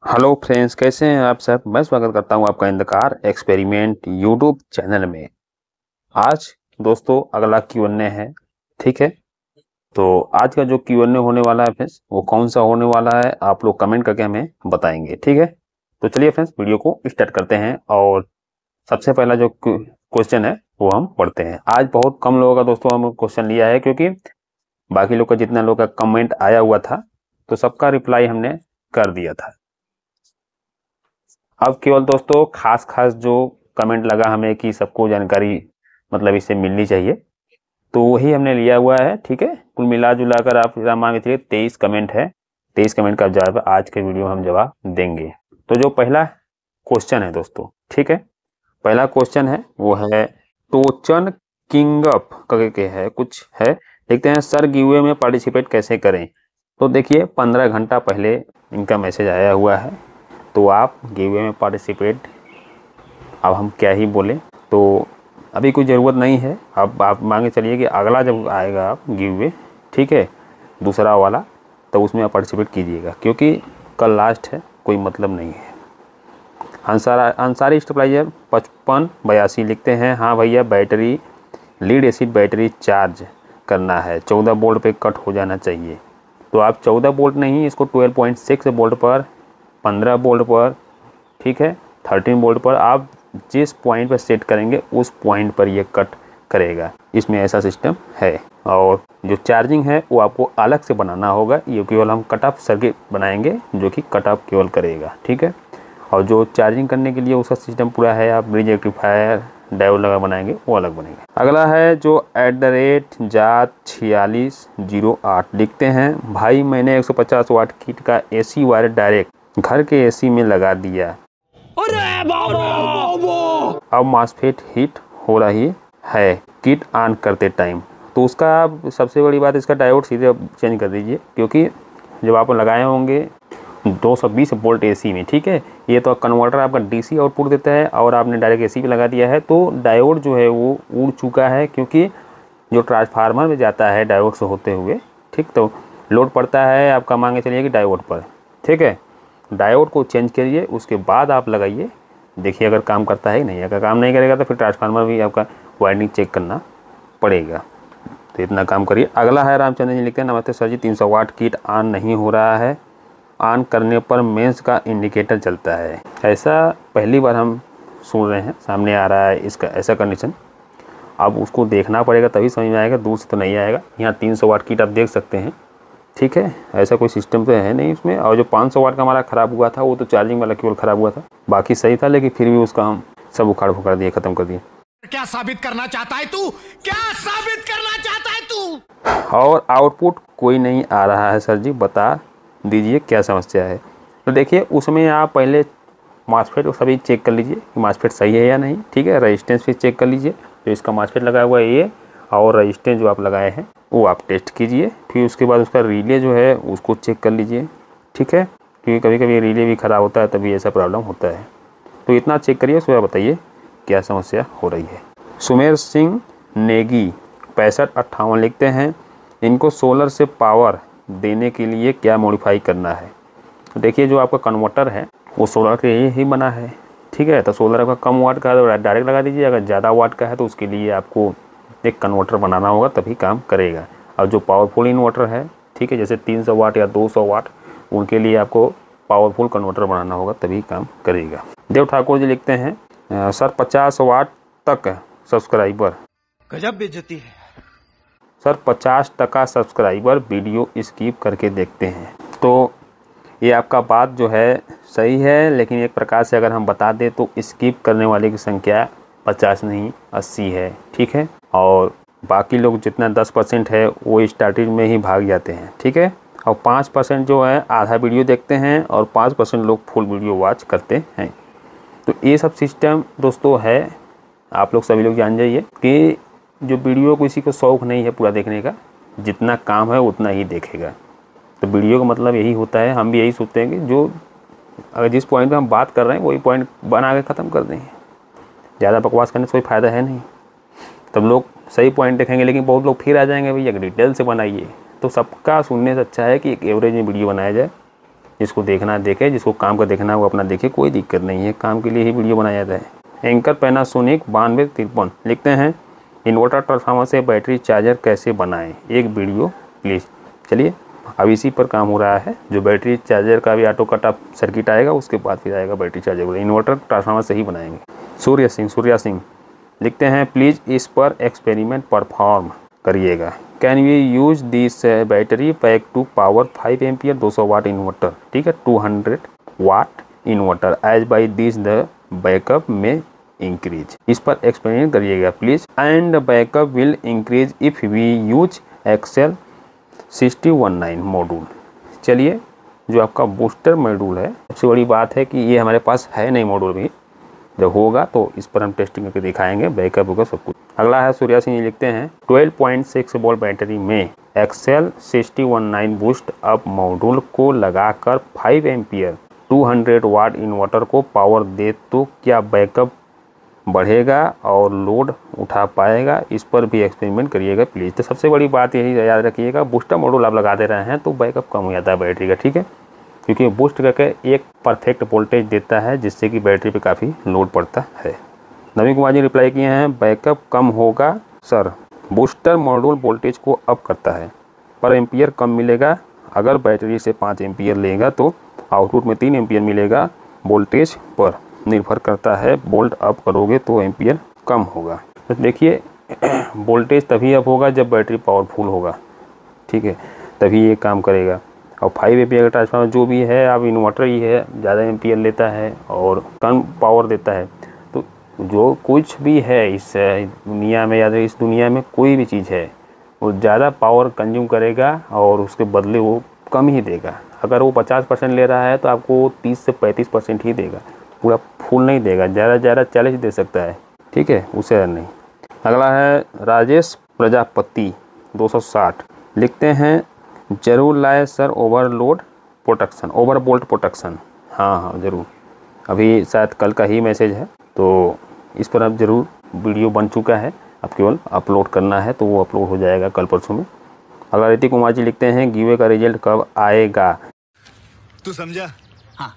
Hello friends, कैसे हैं आप सब। मैं स्वागत करता हूं आपका इंदकार एक्सपेरिमेंट यूट्यूब चैनल में। आज दोस्तों अगला Q&A है, ठीक है। तो आज का जो Q&A होने वाला है फ्रेंड्स, वो कौन सा होने वाला है आप लोग कमेंट करके हमें बताएंगे, ठीक है। तो चलिए फ्रेंड्स, वीडियो को स्टार्ट करते हैं और सबसे पहला जो क्वेश्चन है वो हम पढ़ते हैं। आज बहुत कम लोगों का दोस्तों हम क्वेश्चन लिया है, क्योंकि बाकी लोग का जितना लोग का कमेंट आया हुआ था तो सबका रिप्लाई हमने कर दिया था। अब केवल दोस्तों खास खास जो कमेंट लगा हमें कि सबको जानकारी मतलब इससे मिलनी चाहिए, तो वही हमने लिया हुआ है, ठीक है। कुल मिला जुला कर आप मान के चलिए 23 कमेंट है। 23 कमेंट का जवाब आज के वीडियो में हम जवाब देंगे। तो जो पहला क्वेश्चन है दोस्तों, ठीक है, पहला क्वेश्चन है वो है टोचन किंगअप करके है, कुछ है। देखते हैं, सर गिवे में पार्टिसिपेट कैसे करें। तो देखिए 15 घंटा पहले इनका मैसेज आया हुआ है, तो आप गिवे में पार्टिसिपेट, अब हम क्या ही बोलें। तो अभी कोई ज़रूरत नहीं है। अब आप मांगे चलिए कि अगला जब आएगा आप गिवे, ठीक है, दूसरा वाला, तो उसमें आप पार्टिसिपेट कीजिएगा, क्योंकि कल लास्ट है, कोई मतलब नहीं है। अंसारी स्टेबलाइजर 5582 लिखते हैं, हाँ भैया battery lead acid battery charge करना है, 14 वोल्ट पे कट हो जाना चाहिए। तो आप 14 वोल्ट नहीं, इसको 12.6 वोल्ट पर, 15 वोल्ट पर, ठीक है, 13 वोल्ट पर आप जिस पॉइंट पर सेट करेंगे उस पॉइंट पर ये कट करेगा। इसमें ऐसा सिस्टम है। और जो चार्जिंग है वो आपको अलग से बनाना होगा, ये केवल हम कट ऑफ सर्किट बनाएंगे जो कि कट ऑफ केवल करेगा, ठीक है। और जो चार्जिंग करने के लिए उसका सिस्टम पूरा है, आप ब्रिज रेक्टिफायर डायोड लगा बनाएंगे, वो अलग बनेगा। अगला है जो @जात 4608 लिखते हैं, भाई मैंने 150 वाट किट का AC वायर डायरेक्ट घर के AC में लगा दिया, अब मॉसफेट हीट हो रही है किट ऑन करते टाइम। तो उसका आप सबसे बड़ी बात, इसका डायोड सीधे चेंज कर दीजिए, क्योंकि जब आप लगाए होंगे 220 वोल्ट AC में, ठीक है, ये तो कन्वर्टर आपका DC आउटपुट देता है और आपने डायरेक्ट AC पे लगा दिया है, तो डायोड जो है वो उड़ चुका है, क्योंकि जो ट्रांसफार्मर में जाता है डायोड से होते हुए, ठीक, तो लोड पड़ता है आपका मांगे चलिए कि डायोड पर, ठीक है। डायोड को चेंज करिए, उसके बाद आप लगाइए, देखिए अगर काम करता है नहीं। अगर काम नहीं करेगा तो फिर ट्रांसफार्मर भी आपका वायरिंग चेक करना पड़ेगा। तो इतना काम करिए। अगला है रामचंद्र जी लिखते हैं, नमस्ते sir ji, 300 watt kit on नहीं हो रहा है, ऑन करने पर मेंस का इंडिकेटर चलता है। ऐसा पहली बार हम सुन रहे हैं, सामने आ रहा है इसका ऐसा कंडीशन। अब उसको देखना पड़ेगा तभी समझ में आएगा, दूर से तो नहीं आएगा। यहाँ 300 वाट किट आप देख सकते हैं, ठीक है, ऐसा कोई सिस्टम तो है नहीं उसमें। और जो 500 वाट का हमारा ख़राब हुआ था वो तो चार्जिंग वाला केवल ख़राब हुआ था, बाकी सही था, लेकिन फिर भी उसका हम सब उखाड़ फुखाड़ दिए, ख़त्म कर दिए। क्या साबित करना चाहता है तू? क्या साबित करना चाहता है तू? और आउटपुट कोई नहीं आ रहा है सर जी, बता दीजिए क्या समस्या है। तो देखिए उसमें आप पहले मॉसफेट को सभी चेक कर लीजिए कि मॉसफेट सही है या नहीं, ठीक है। रजिस्टेंस भी चेक कर लीजिए, जो इसका मॉसफेट लगाया हुआ है ये, और रजिस्टेंस जो आप लगाए हैं वो आप टेस्ट कीजिए। फिर उसके बाद उसका रिले जो है उसको चेक कर लीजिए, ठीक है, क्योंकि कभी कभी रिले भी ख़राब होता है, तभी ऐसा प्रॉब्लम होता है। तो इतना चेक करिए, उसके बाद बताइए क्या समस्या हो रही है। सुमेर सिंह नेगी 6558 लिखते हैं, इनको सोलर से पावर देने के लिए क्या मॉडिफाई करना है। देखिए जो आपका कन्वर्टर है वो सोलर के ही बना है, ठीक है। तो सोलर का कम वाट का है तो डायरेक्ट लगा दीजिए, अगर ज़्यादा वाट का है तो उसके लिए आपको एक कन्वर्टर बनाना होगा, तभी काम करेगा। और जो पावरफुल इन्वर्टर है, ठीक है, जैसे 300 वाट या 200 वाट, उनके लिए आपको पावरफुल कन्वर्टर बनाना होगा, तभी काम करेगा। देव ठाकुर जी लिखते हैं, सर 50 वाट तक सब्सक्राइबर, गजब बेइज्जती है सर 50% सब्सक्राइबर वीडियो स्किप करके देखते हैं। तो ये आपका बात जो है सही है, लेकिन एक प्रकार से अगर हम बता दें तो स्किप करने वाले की संख्या 50 नहीं 80 है, ठीक है। और बाकी लोग जितना 10% है वो स्टार्टिंग में ही भाग जाते हैं, ठीक है। और 5% जो है आधा वीडियो देखते हैं और 5% लोग फुल वीडियो वॉच करते हैं। तो ये सब सिस्टम दोस्तों है, आप लोग सभी लोग जान जाइए कि जो वीडियो किसी को शौक़ नहीं है पूरा देखने का, जितना काम है उतना ही देखेगा। तो वीडियो का मतलब यही होता है, हम भी यही सोचते हैं कि जो अगर जिस पॉइंट पे हम बात कर रहे हैं वही पॉइंट बना के ख़त्म कर दें। ज़्यादा बकवास करने से कोई फ़ायदा है नहीं। तब लोग सही पॉइंट देखेंगे, लेकिन बहुत लोग फिर आ जाएंगे भैया डिटेल से बनाइए। तो सबका सुनने से अच्छा है कि एक एवरेज में वीडियो बनाया जाए, जिसको देखना देखे, जिसको काम का देखना है वो अपना देखे, कोई दिक्कत नहीं है, काम के लिए ही वीडियो बनाया जाता है। एंकर पैनासोनिक 9253 लिखते हैं इन्वर्टर ट्रांसफार्मर से बैटरी चार्जर कैसे बनाएं, एक वीडियो प्लीज़। चलिए अब इसी पर काम हो रहा है। जो बैटरी चार्जर का भी ऑटो कट ऑफ सर्किट आएगा उसके बाद फिर आएगा बैटरी चार्जर। इन्वर्टर ट्रांसफार्मर से ही बनाएंगे। सूर्या सिंह लिखते हैं प्लीज़ इस पर एक्सपेरिमेंट परफॉर्म करिएगा। Can we use this battery pack to power 5 ampere 200 watt inverter, ठीक है, 200 watt inverter as by this the backup में इंक्रीज। इस पर एक्सपेरिमेंट करिएगा please and backup will increase if we use Excel 6019 module. चलिए जो आपका बूस्टर मॉड्यूल है, सबसे बड़ी बात है कि ये हमारे पास है नहीं मॉड्यूल भी, जब होगा तो इस पर हम टेस्टिंग करके दिखाएंगे, बैकअप होगा सब कुछ। अगला है सूर्या सिंह लिखते हैं 12.6 वोल्ट बैटरी में एक्सेल 6019 बूस्ट अप मॉड्यूल को लगाकर 5 एम्पियर 200 वाट इन्वर्टर को पावर दे तो क्या बैकअप बढ़ेगा और लोड उठा पाएगा, इस पर भी एक्सपेरिमेंट करिएगा प्लीज़। तो सबसे बड़ी बात यही याद रखिएगा, बूस्टर मॉड्यूल आप लगा दे रहे हैं तो बैकअप कम हो जाता है बैटरी का, ठीक है, क्योंकि बूस्ट करके एक परफेक्ट वोल्टेज देता है जिससे कि बैटरी पे काफ़ी लोड पड़ता है। नवीन कुमार जी रिप्लाई किए हैं बैकअप कम होगा सर, बूस्टर मॉड्यूल वोल्टेज को अप करता है, पर एम्पियर कम मिलेगा। अगर बैटरी से 5 एम्पियर लेगा तो आउटपुट में 3 एम्पियर मिलेगा, वोल्टेज पर निर्भर करता है, वोल्ट अप करोगे तो एम्पियर कम होगा। तो देखिए वोल्टेज तभी अप होगा जब बैटरी पावरफुल होगा, ठीक है, तभी ये काम करेगा। और 5 एम्पियर का ट्रांसफार्मर जो भी है, अब इन्वर्टर ही है, ज़्यादा एम्पियर लेता है और कम पावर देता है। तो जो कुछ भी है इस दुनिया में, या इस दुनिया में कोई भी चीज़ है, वो ज़्यादा पावर कंज्यूम करेगा और उसके बदले वो कम ही देगा। अगर वो 50% ले रहा है तो आपको 30 से 35% ही देगा, पूरा फुल नहीं देगा, ज़्यादा 40 दे सकता है, ठीक है, उसे नहीं। अगला है राजेश प्रजापति 260 लिखते हैं जरूर लाए सर ओवरलोड प्रोटेक्शन, ओवरवोल्ट प्रोटेक्शन। हाँ ज़रूर, अभी शायद कल का ही मैसेज है तो इस पर अब ज़रूर वीडियो बन चुका है, अब केवल अपलोड करना है तो वो अपलोड हो जाएगा कल परसों में। अगला ऋतिक कुमार जी लिखते हैं गिवे का रिजल्ट कब आएगा, तू समझा? हाँ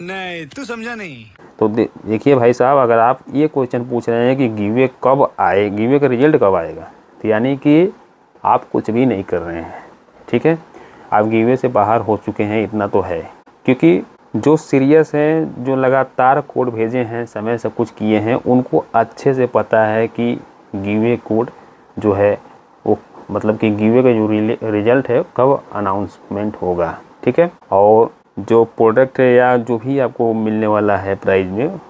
नहीं तू समझा नहीं। तो देखिए भाई साहब, अगर आप ये क्वेश्चन पूछ रहे हैं कि गिवे कब आए, गिवे का रिजल्ट कब आएगा, तो यानी कि आप कुछ भी नहीं कर रहे हैं, ठीक है, आप गिवे से बाहर हो चुके हैं, इतना तो है। क्योंकि जो सीरियस हैं, जो लगातार कोड भेजे हैं, समय सब कुछ किए हैं, उनको अच्छे से पता है कि गिवे कोड जो है वो मतलब कि गिवे का जो रिजल्ट है कब अनाउंसमेंट होगा, ठीक है। और जो प्रोडक्ट है या जो भी आपको मिलने वाला है प्राइज में,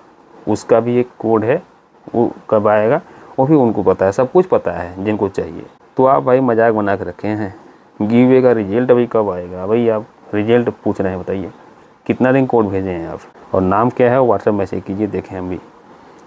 उसका भी एक कोड है, वो कब आएगा वो भी उनको पता है, सब कुछ पता है जिनको चाहिए। तो आप भाई मजाक बना के रखे हैं, गिवे का रिजल्ट अभी कब आएगा, भाई आप रिजल्ट पूछ रहे हैं, बताइए कितना दिन कोड भेजे हैं आप, और नाम क्या है व्हाट्सएप मैसेज कीजिए, देखें हम भी।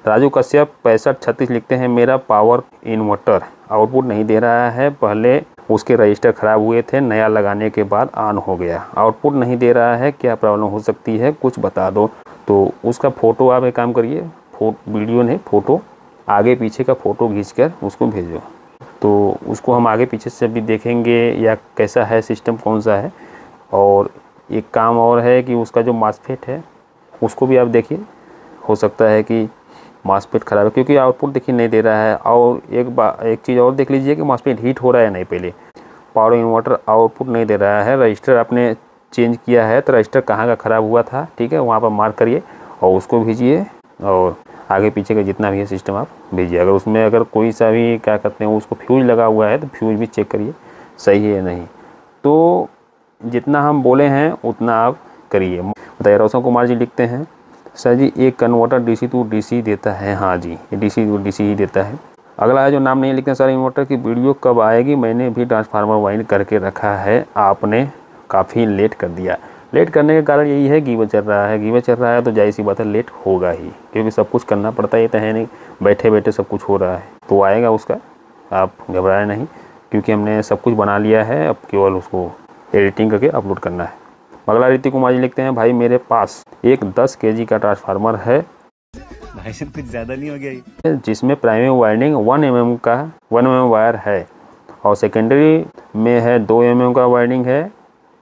राजू कश्यप 6536 लिखते हैं मेरा पावर इन्वर्टर आउटपुट नहीं दे रहा है, पहले उसके रजिस्टर ख़राब हुए थे, नया लगाने के बाद ऑन हो गया, आउटपुट नहीं दे रहा है, क्या प्रॉब्लम हो सकती है, कुछ बता दो। तो उसका फ़ोटो आप एक काम करिए, वीडियो नहीं, फ़ोटो आगे पीछे का फ़ोटो खींचकर उसको भेजो, तो उसको हम आगे पीछे से भी देखेंगे या कैसा है सिस्टम, कौन सा है। और एक काम और है कि उसका जो मासफेट है उसको भी आप देखिए, हो सकता है कि मासफेट ख़राब है, क्योंकि आउटपुट देखिए नहीं दे रहा है। और एक चीज़ और देख लीजिए कि मासफेट हीट हो रहा है नहीं, पहले पावर इन्वर्टर आउटपुट नहीं दे रहा है, रजिस्टर आपने चेंज किया है तो रजिस्टर कहाँ का ख़राब हुआ था, ठीक है, वहाँ पर मार्क करिए और उसको भेजिए, और आगे पीछे का जितना भी है सिस्टम आप भेजिए। अगर उसमें अगर कोई सा भी क्या कहते हैं उसको फ्यूज लगा हुआ है तो फ्यूज भी चेक करिए सही है या नहीं। तो जितना हम बोले हैं उतना आप करिए। बताइए रोशन कुमार जी लिखते हैं सर जी एक कन्वर्टर DC टू DC देता है, हाँ जी ये DC टू DC ही देता है। अगला है जो नाम नहीं लिखते हैं सर इन्वर्टर की वीडियो कब आएगी, मैंने भी ट्रांसफार्मर वाइंड करके रखा है, आपने काफ़ी लेट कर दिया। लेट करने का कारण यही है गिवे चल रहा है, गिवे चल रहा है तो जाहिर सी बात है लेट होगा ही, क्योंकि सब कुछ करना पड़ता है, ये तो है नहीं बैठे बैठे सब कुछ हो रहा है, तो आएगा उसका, आप घबराएं नहीं, क्योंकि हमने सब कुछ बना लिया है, अब केवल उसको एडिटिंग करके अपलोड करना है। अगला ऋतिक कुमार जी लिखते हैं भाई मेरे पास एक 10 kg का ट्रांसफार्मर है, भाई साहब कुछ ज़्यादा नहीं हो गया, जिसमें प्राइमरी वाइंडिंग 1 mm का 1 mm वायर है और सेकेंडरी में है 2 mm का वाइंडिंग है,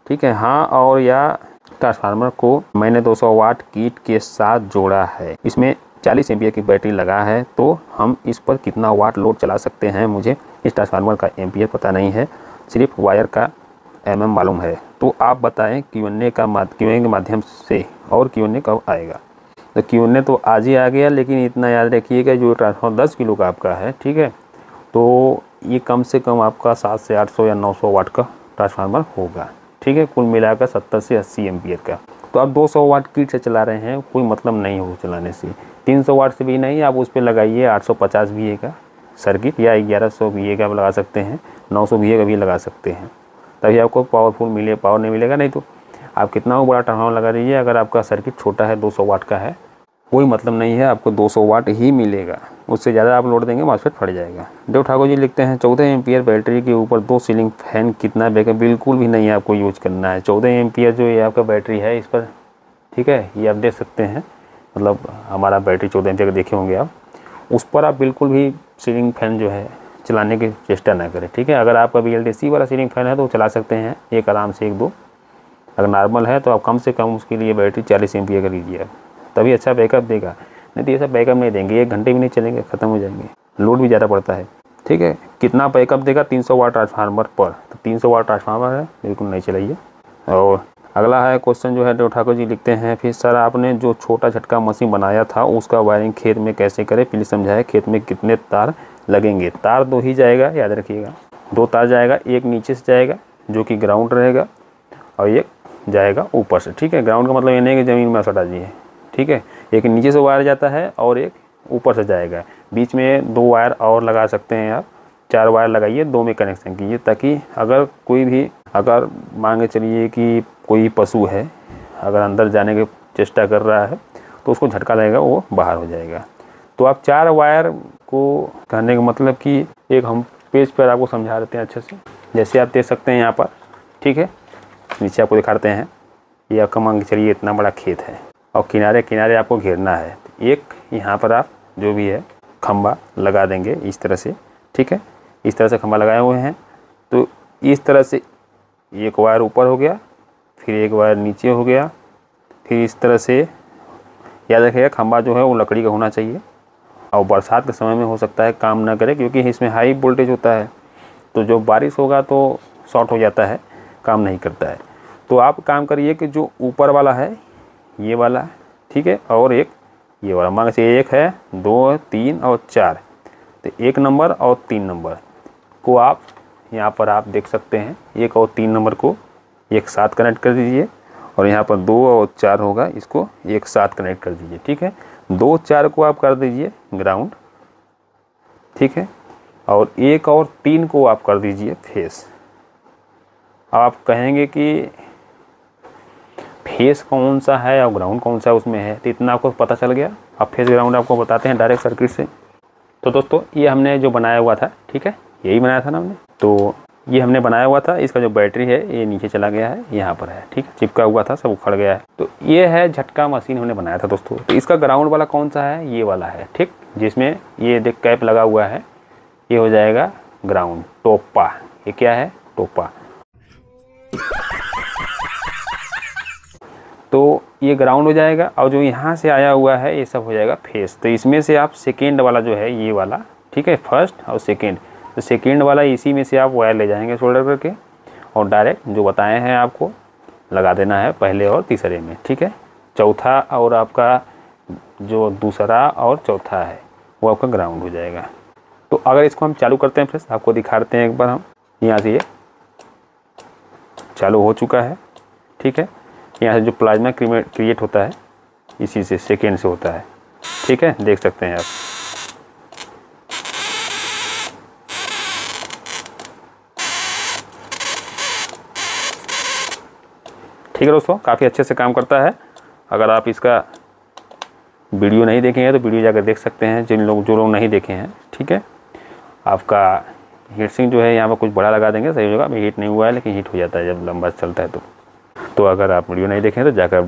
ठीक है, हाँ और या ट्रांसफार्मर को मैंने 200 वाट किट के साथ जोड़ा है, इसमें 40 एम्पियर की बैटरी लगा है, तो हम इस पर कितना वाट लोड चला सकते हैं। मुझे इस ट्रांसफार्मर का एम्पियर पता नहीं है, सिर्फ वायर का mm मालूम है। तो आप बताएं Q&A के माध्यम से, और Q&A कब आएगा। तो Q&A तो आज ही आ गया, लेकिन इतना याद रखिएगा जो ट्रांसफार्मर 10 किलो का आपका है, ठीक है, तो ये कम से कम आपका 700 से 800 या 900 वाट का ट्रांसफार्मर होगा, ठीक है, कुल मिलाकर 70 से 80 एम्पियर का। तो आप 200 वाट किट से चला रहे हैं, कोई मतलब नहीं हो चलाने से। 300 वाट से भी नहीं, आप उस पर लगाइए 850 VA का सर्किट या 1100 VA का लगा सकते हैं, 900 VA का भी लगा सकते हैं, तभी आपको पावर नहीं मिलेगा। नहीं तो आप कितना बड़ा ट्रांसफार्मर लगा दीजिए, अगर आपका सर्किट छोटा है 200 वाट का है, कोई मतलब नहीं है, आपको 200 वाट ही मिलेगा। उससे ज़्यादा आप लोड देंगे मॉसफेट फट जाएगा। देव ठाकुर जी लिखते हैं 14 एम्पियर बैटरी के ऊपर 2 सीलिंग फैन कितना बैकअप, बिल्कुल भी नहीं आपको यूज करना है। 14 एम्पियर जो ये आपका बैटरी है इस पर, ठीक है, ये आप देख सकते हैं, मतलब हमारा बैटरी 14 एम्पियर का देखे होंगे आप, उस पर आप बिल्कुल भी सीलिंग फैन जो है चलाने की चेष्टा ना करें, ठीक है। अगर आपका VLDC वाला सीलिंग फैन है तो चला सकते हैं एक आराम से 1-2, अगर नॉर्मल है तो आप कम से कम उसके लिए बैटरी 40 एम्पियर का लीजिए आप, तभी अच्छा बैकअप देगा। नहीं तो ये सब बैकअप नहीं देंगे, 1 घंटे भी नहीं चलेंगे, ख़त्म हो जाएंगे, लोड भी ज़्यादा पड़ता है, ठीक है। कितना बैकअप देगा 300 वाट ट्रांसफार्मर पर, तो 300 वाट ट्रांसफार्मर है, बिल्कुल नहीं चलाइए। और अगला है क्वेश्चन जो है देव ठाकुर जी लिखते हैं, फिर सर आपने जो छोटा झटका मशीन बनाया था उसका वायरिंग खेत में कैसे करें, प्लीज़ समझाएं। खेत में कितने तार लगेंगे। तार 2 ही जाएगा, याद रखिएगा, 2 तार जाएगा, एक नीचे से जाएगा जो कि ग्राउंड रहेगा और एक जाएगा ऊपर से, ठीक है। ग्राउंड का मतलब ये नहीं कि ज़मीन में सटा दिए, ठीक है, एक नीचे से वायर जाता है और एक ऊपर से जाएगा। बीच में 2 वायर और लगा सकते हैं आप, 4 वायर लगाइए, 2 में कनेक्शन कीजिए, ताकि अगर कोई भी, अगर मान के चलिए कि कोई पशु है अगर अंदर जाने की चेष्टा कर रहा है तो उसको झटका लगेगा, वो बाहर हो जाएगा। तो आप 4 वायर को कहने का मतलब कि एक हम पेज पर आपको समझा देते हैं अच्छे से, जैसे आप देख सकते हैं यहाँ पर, ठीक है, नीचे आपको दिखाते हैं, ये आपका मान के चलिए इतना बड़ा खेत है और किनारे किनारे आपको घेरना है। एक यहाँ पर आप जो भी है खंबा लगा देंगे इस तरह से, ठीक है, इस तरह से खंबा लगाए हुए हैं। तो इस तरह से एक वायर ऊपर हो गया, फिर एक वायर नीचे हो गया, फिर इस तरह से, याद रखिएगा खंबा जो है वो लकड़ी का होना चाहिए। और बरसात के समय में हो सकता है काम ना करे, क्योंकि इसमें हाई वोल्टेज होता है, तो जो बारिश होगा तो शॉर्ट हो जाता है, काम नहीं करता है। तो आप काम करिए कि जो ऊपर वाला है ये वाला, ठीक है, और एक ये वाला, मान से 1 है, 2, 3 और 4, तो 1 नंबर और 3 नंबर को आप यहाँ पर आप देख सकते हैं, 1 और 3 नंबर को एक साथ कनेक्ट कर दीजिए, और यहाँ पर 2 और 4 होगा, इसको एक साथ कनेक्ट कर दीजिए, ठीक है। 2, 4 को आप कर दीजिए ग्राउंड, ठीक है, और 1 और 3 को आप कर दीजिए फेस। आप कहेंगे कि फेस कौन सा है और ग्राउंड कौन सा उसमें है, तो इतना आपको पता चल गया। अब फेस ग्राउंड आपको बताते हैं डायरेक्ट सर्किट से। तो दोस्तों ये हमने जो बनाया हुआ था, ठीक है, यही बनाया था ना हमने, तो ये हमने बनाया हुआ था। इसका जो बैटरी है ये नीचे चला गया है, यहाँ पर है, ठीक है, चिपका हुआ था, सब उखड़ गया है। तो ये है झटका मशीन हमने बनाया था दोस्तों। तो इसका ग्राउंड वाला कौन सा है, ये वाला है, ठीक, जिसमें ये देख कैप लगा हुआ है, ये हो जाएगा ग्राउंड, टोपा। ये क्या है, टोपा। तो ये ग्राउंड हो जाएगा, और जो यहाँ से आया हुआ है ये सब हो जाएगा फेस। तो इसमें से आप सेकेंड वाला जो है ये वाला, ठीक है, फर्स्ट और सेकेंड, तो सेकेंड वाला इसी में से आप वायर ले जाएंगे शोल्डर करके, और डायरेक्ट जो बताए हैं आपको लगा देना है पहले और तीसरे में, ठीक है। चौथा और आपका जो दूसरा और चौथा है वो आपका ग्राउंड हो जाएगा। तो अगर इसको हम चालू करते हैं फ्रेंड्स, आपको दिखाते हैं एक बार हम, यहाँ से ये चालू हो चुका है, ठीक है। यहाँ से जो प्लाज्मा क्रिएट होता है इसी से, सेकेंड से होता है, ठीक है, देख सकते हैं आप। ठीक है दोस्तों, काफ़ी अच्छे से काम करता है। अगर आप इसका वीडियो नहीं देखे हैं तो वीडियो जाकर देख सकते हैं, जो लोग नहीं देखे हैं, ठीक है। आपका हीट सिंक जो है यहाँ पर कुछ बड़ा लगा देंगे, सही होगा। अभी हीट नहीं हुआ है, लेकिन हीट हो जाता है जब लंबा चलता है तो अगर आप वीडियो नहीं देखें तो जाकर आप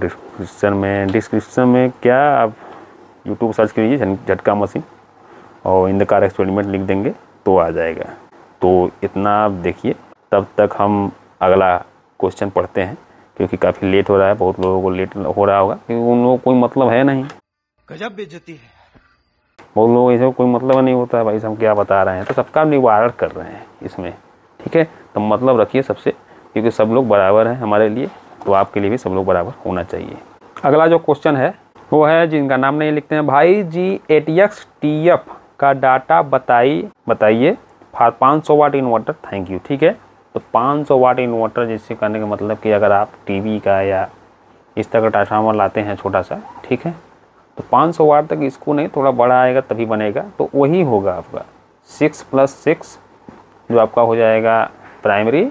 डिस्क्रिप्शन में क्या आप यूट्यूब सर्च कीजिए झटका मशीन, और इन द कार एक्सपेरिमेंट लिख देंगे तो आ जाएगा। तो इतना आप देखिए, तब तक हम अगला क्वेश्चन पढ़ते हैं, क्योंकि काफ़ी लेट हो रहा है, बहुत लोगों को लेट हो रहा होगा, क्योंकि उन लोगों को कोई मतलब है नहीं। गजब बेइज्जती है। बहुत लोगों को कोई मतलब नहीं होता है, भाई हम क्या बता रहे हैं, तो सबका निवारण कर रहे हैं इसमें, ठीक है। तो मतलब रखिए सबसे, क्योंकि सब लोग बराबर हैं हमारे लिए, तो आपके लिए भी सब लोग बराबर होना चाहिए। अगला जो क्वेश्चन है वो है, जिनका नाम नहीं लिखते हैं, भाई G8X TF का डाटा बताइए for 500 watt inverter, thank you, ठीक है। तो 500 वाट इन्वर्टर जिससे करने का मतलब कि अगर आप टीवी का या इस तरह का ट्रांसफार्मर लाते हैं छोटा सा, ठीक है, तो 500 वाट तक इसको नहीं, थोड़ा बड़ा आएगा तभी बनेगा। तो वही होगा आपका 6+6 जो आपका हो जाएगा प्राइमरी,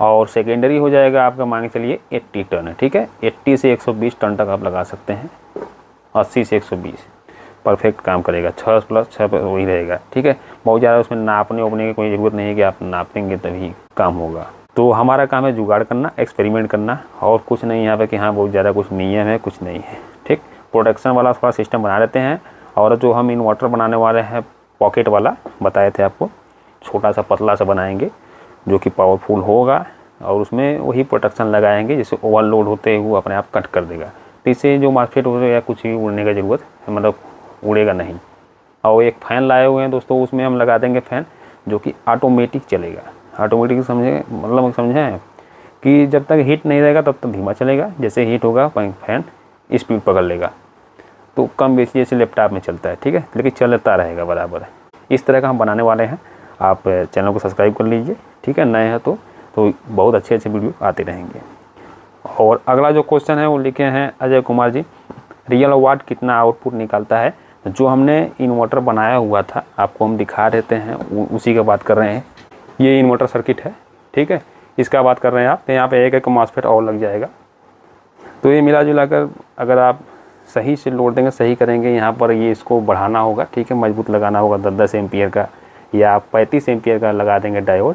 और सेकेंडरी हो जाएगा आपका मान के चलिए 80 टन है, ठीक है। 80 से 120 टन तक आप लगा सकते हैं, 80 से 120 परफेक्ट काम करेगा। 6+6 वही रहेगा, ठीक है। बहुत ज़्यादा उसमें नापने ओपने की कोई ज़रूरत नहीं है कि आप नापेंगे तभी काम होगा। तो हमारा काम है जुगाड़ करना, एक्सपेरिमेंट करना, और कुछ नहीं यहाँ पे कि हाँ बहुत ज़्यादा कुछ नियम है, कुछ नहीं है, ठीक। प्रोटेक्शन वाला थोड़ा सिस्टम बना लेते हैं, और जो हम इन्वर्टर बनाने वाले हैं पॉकेट वाला बताए थे आपको, छोटा सा पतला सा बनाएंगे जो कि पावरफुल होगा, और उसमें वही प्रोटेक्शन लगाएंगे जिससे ओवरलोड होते हुए अपने आप कट कर देगा। तो इससे जो मार्केट हो या कुछ भी उड़ने का ज़रूरत मतलब उड़ेगा नहीं। और एक फ़ैन लाए हुए हैं दोस्तों, उसमें हम लगा देंगे फ़ैन जो कि ऑटोमेटिक चलेगा। ऑटोमेटिक समझे मतलब समझें कि जब तक हीट नहीं रहेगा तब तक धीमा चलेगा, जैसे हीट होगा फ़ैन स्पीड पकड़ लेगा। तो कम बेसी जैसे लैपटॉप में चलता है, ठीक है, लेकिन चलता रहेगा बराबर। इस तरह का हम बनाने वाले हैं। आप चैनल को सब्सक्राइब कर लीजिए, ठीक है, नए हैं तो बहुत अच्छे वीडियो आते रहेंगे। और अगला जो क्वेश्चन है वो लिखे हैं अजय कुमार जी, रियल वाट कितना आउटपुट निकालता है। जो हमने इन्वर्टर बनाया हुआ था आपको हम दिखा देते हैं, उसी का बात कर रहे हैं। ये इन्वर्टर सर्किट है, ठीक है, इसका बात कर रहे हैं आप। तो यहाँ पे एक मॉसफेट और लग जाएगा। तो ये मिला जुला कर अगर आप सही से लोड देंगे, सही करेंगे, यहाँ पर ये इसको बढ़ाना होगा, ठीक है, मजबूत लगाना होगा 10-10 एम्पियर का या 35 एम्पियर का लगा देंगे डायोड,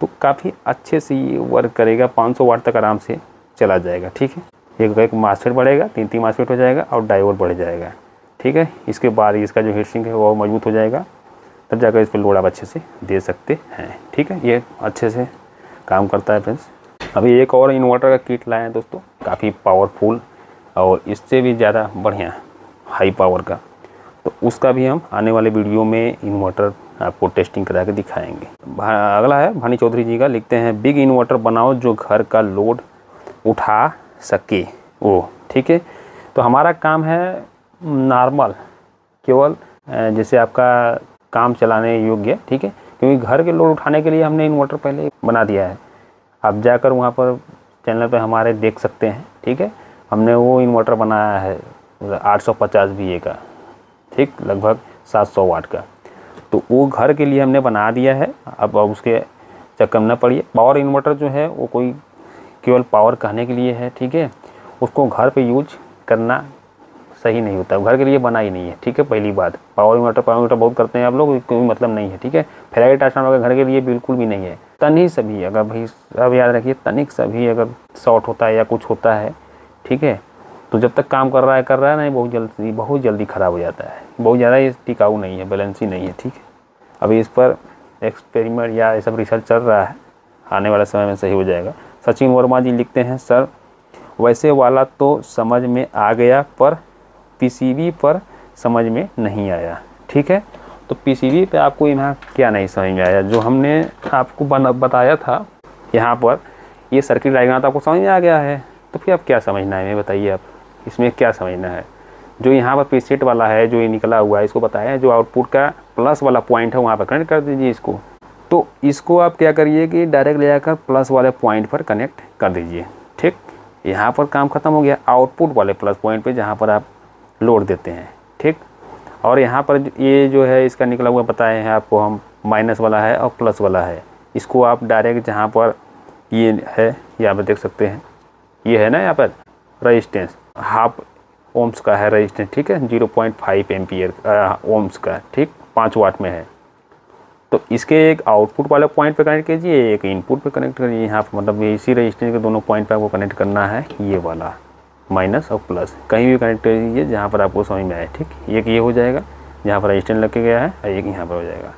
तो काफ़ी अच्छे से ये वर्क करेगा। 500 वाट तक आराम से चला जाएगा, ठीक है। एक मासफेट बढ़ेगा, 3 मासफेट हो जाएगा और डायोड बढ़ जाएगा, ठीक है। इसके बाद इसका जो हीट सिंक है वो मजबूत हो जाएगा, तब जाकर इस पर लोड आप अच्छे से दे सकते हैं, ठीक है। ये अच्छे से काम करता है फ्रेंड्स। अभी एक और इन्वर्टर का किट लाए हैं दोस्तों, काफ़ी पावरफुल और इससे भी ज़्यादा बढ़िया हाई पावर का, तो उसका भी हम आने वाले वीडियो में इन्वर्टर आपको टेस्टिंग करा के दिखाएंगे। अगला है भानी चौधरी जी का, लिखते हैं बिग इन्वर्टर बनाओ जो घर का लोड उठा सके वो, ठीक है। तो हमारा काम है नॉर्मल, केवल जैसे आपका काम चलाने योग्य, ठीक है, क्योंकि घर के लोड उठाने के लिए हमने इन्वर्टर पहले बना दिया है। आप जाकर वहाँ पर चैनल पे हमारे देख सकते हैं, ठीक है। हमने वो इन्वर्टर बनाया है 850 VA का, ठीक, लगभग 700 वाट का। तो वो घर के लिए हमने बना दिया है। अब उसके चक्कर में न पड़िए। पावर इन्वर्टर जो है वो कोई केवल पावर कहने के लिए है, ठीक है, उसको घर पे यूज करना सही नहीं होता, घर के लिए बना ही नहीं है, ठीक है। पहली बात, पावर इन्वर्टर बहुत करते हैं आप लोग, कोई मतलब नहीं है, ठीक है। फेराइट ट्रांसफार्मर घर के लिए बिल्कुल भी नहीं है। तनिक सभी अगर भाई अब याद रखिए, तनिक सभी अगर शॉर्ट होता है या कुछ होता है, ठीक है, तो जब तक काम कर रहा है नहीं, बहुत जल्दी ख़राब हो जाता है। बहुत ज़्यादा ये टिकाऊ नहीं है, बैलेंस ही नहीं है, ठीक है। अभी इस पर एक्सपेरिमेंट या ये सब रिसर्च चल रहा है, आने वाले समय में सही हो जाएगा। सचिन वर्मा जी लिखते हैं, सर वैसे वाला तो समझ में आ गया पर पीसीबी पर समझ में नहीं आया, ठीक है। तो पीसीबी पे आपको यहाँ क्या नहीं समझ में आया, जो हमने आपको बताया था यहाँ पर ये सर्किट डायग्राम तो आपको समझ में आ गया है, तो फिर आप क्या समझना है, मैं बताइए आप इसमें क्या समझना है। जो यहाँ पर प्रीसेट वाला है जो ये निकला हुआ है, इसको बताया है, जो आउटपुट का प्लस वाला पॉइंट है वहाँ पर कनेक्ट कर दीजिए इसको। तो इसको आप क्या करिए कि डायरेक्ट ले जाकर प्लस वाले पॉइंट पर कनेक्ट कर दीजिए, ठीक। यहाँ पर काम खत्म हो गया, आउटपुट वाले प्लस पॉइंट पे जहाँ पर आप लोड देते हैं, ठीक। और यहाँ पर ये जो है इसका निकला हुआ बताए हैं आपको हम, माइनस वाला है और प्लस वाला है। इसको आप डायरेक्ट जहाँ पर ये है यहाँ पर देख सकते हैं, ये है ना यहाँ पर रजिस्टेंस 1/2 ओम्स का है रजिस्टेंस, ठीक है, 0.5 एम्पियर ओम्स का, ठीक, 5 वाट में है। तो इसके एक आउटपुट वाले पॉइंट पे कनेक्ट कीजिए, एक इनपुट पे कनेक्ट करिए। यहाँ पर मतलब इसी रजिस्टेंस के दोनों पॉइंट पे आपको कनेक्ट करना है, ये वाला माइनस और प्लस कहीं भी कनेक्ट कर दीजिए जहाँ पर आपको समझ में आए, ठीक। एक ये हो जाएगा जहाँ पर रजिस्टेंस लग के गया है, और एक यहाँ पर हो जाएगा,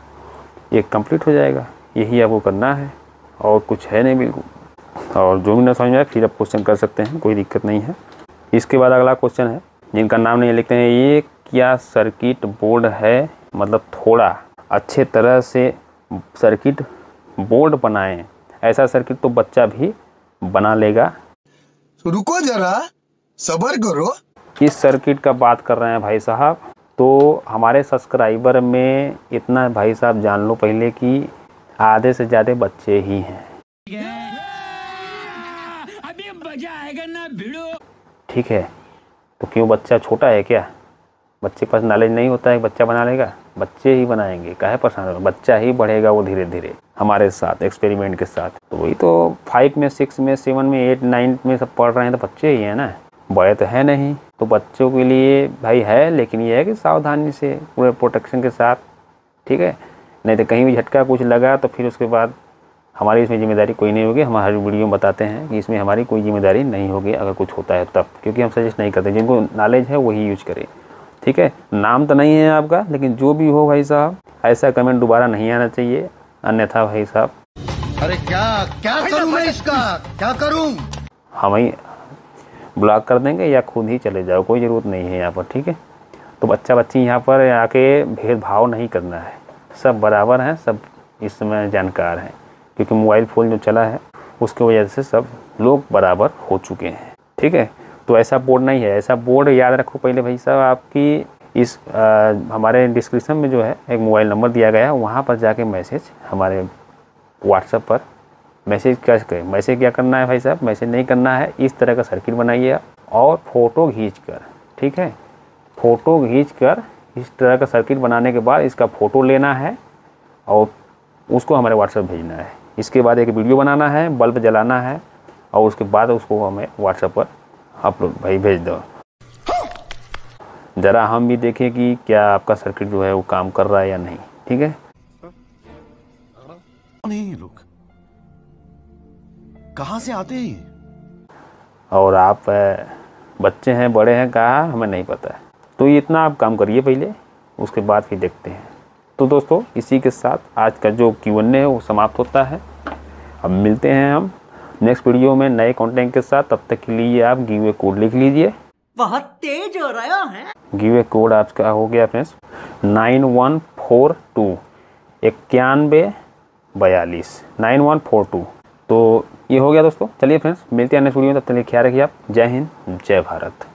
ये कंप्लीट हो जाएगा। यही आपको करना है और कुछ है नहीं बिल्कुल। और जो भी ना समझ में आए फिर आप क्वेश्चन कर सकते हैं, कोई दिक्कत नहीं है। इसके बाद अगला क्वेश्चन है, जिनका नाम नहीं लिखते हैं, ये क्या सर्किट बोर्ड है, मतलब थोड़ा अच्छे तरह से सर्किट बोर्ड बनाएं, ऐसा सर्किट तो बच्चा भी बना लेगा। रुको जरा, सब्र करो। किस सर्किट का बात कर रहे हैं भाई साहब? तो हमारे सब्सक्राइबर में इतना भाई साहब जान लो पहले कि आधे से ज़्यादा बच्चे ही हैं। अभी मजा आएगा ना भिड़ो। ठीक है, तो क्यों बच्चा छोटा है क्या? बच्चे के पास नॉलेज नहीं होता है, बच्चा बना लेगा? बच्चे ही बनाएंगे, काहे परेशान हो? बच्चा ही बढ़ेगा वो धीरे धीरे हमारे साथ एक्सपेरिमेंट के साथ। तो वही तो 5 में 6 में 7 में 8 9 में सब पढ़ रहे हैं, तो बच्चे ही हैं ना, बड़े तो है नहीं। तो बच्चों के लिए भाई है, लेकिन ये है कि सावधानी से पूरे प्रोटेक्शन के साथ, ठीक है, नहीं तो कहीं भी झटका कुछ लगा तो फिर उसके बाद हमारी इसमें जिम्मेदारी कोई नहीं होगी। हम हर वीडियो में बताते हैं कि इसमें हमारी कोई जिम्मेदारी नहीं होगी अगर कुछ होता है तब, क्योंकि हम सजेस्ट नहीं करते, जिनको नॉलेज है वही यूज करें। ठीक है, नाम तो नहीं है आपका, लेकिन जो भी हो भाई साहब, ऐसा कमेंट दोबारा नहीं आना चाहिए, अन्यथा भाई साहब अरे क्या क्या करूं मैं इसका, क्या करूं? हम ही ब्लॉक कर देंगे या खुद ही चले जाओ, कोई ज़रूरत नहीं है यहाँ पर। ठीक है, तो बच्चा बच्ची यहाँ पर आके भेदभाव नहीं करना है, सब बराबर हैं, सब इस समय जानकार हैं, क्योंकि मोबाइल फ़ोन जो चला है उसकी वजह से सब लोग बराबर हो चुके हैं। ठीक है, तो ऐसा बोर्ड नहीं है। ऐसा बोर्ड याद रखो पहले भाई साहब, आपकी इस हमारे डिस्क्रिप्शन में जो है एक मोबाइल नंबर दिया गया है, वहाँ पर जाके मैसेज हमारे व्हाट्सएप पर मैसेज कर, मैसेज क्या करना है भाई साहब, मैसेज नहीं करना है, इस तरह का सर्किट बनाइए आप और फ़ोटो खींचकर, ठीक है, फ़ोटो खींचकर इस तरह का सर्किट बनाने के बाद इसका फ़ोटो लेना है और उसको हमारे व्हाट्सएप भेजना है। इसके बाद एक वीडियो बनाना है, बल्ब जलाना है और उसके बाद उसको हमें व्हाट्सएप पर अपलोड भाई भेज दो। ज़रा हम भी देखें कि क्या आपका सर्किट जो है वो काम कर रहा है या नहीं। ठीक है, नहीं लोग कहाँ से आते हैं? और आप बच्चे हैं बड़े हैं कहा हमें नहीं पता है, तो ये इतना आप काम करिए पहले, उसके बाद फिर देखते हैं। तो दोस्तों इसी के साथ आज का जो Q&A है वो समाप्त होता है। अब मिलते हैं हम नेक्स्ट वीडियो में नए कंटेंट के साथ। तब तक के लिए आप गिव अवे कोड लिख लीजिए। बहुत तेज हो रहा है। गिव अवे कोड आपका हो गया फ्रेंड्स 9142 9142 9142। तो ये हो गया दोस्तों। चलिए फ्रेंड्स मिलते हैं नेक्स्ट वीडियो में, तब तक के लिए ख्याल रखिए आप। जय हिंद जय भारत।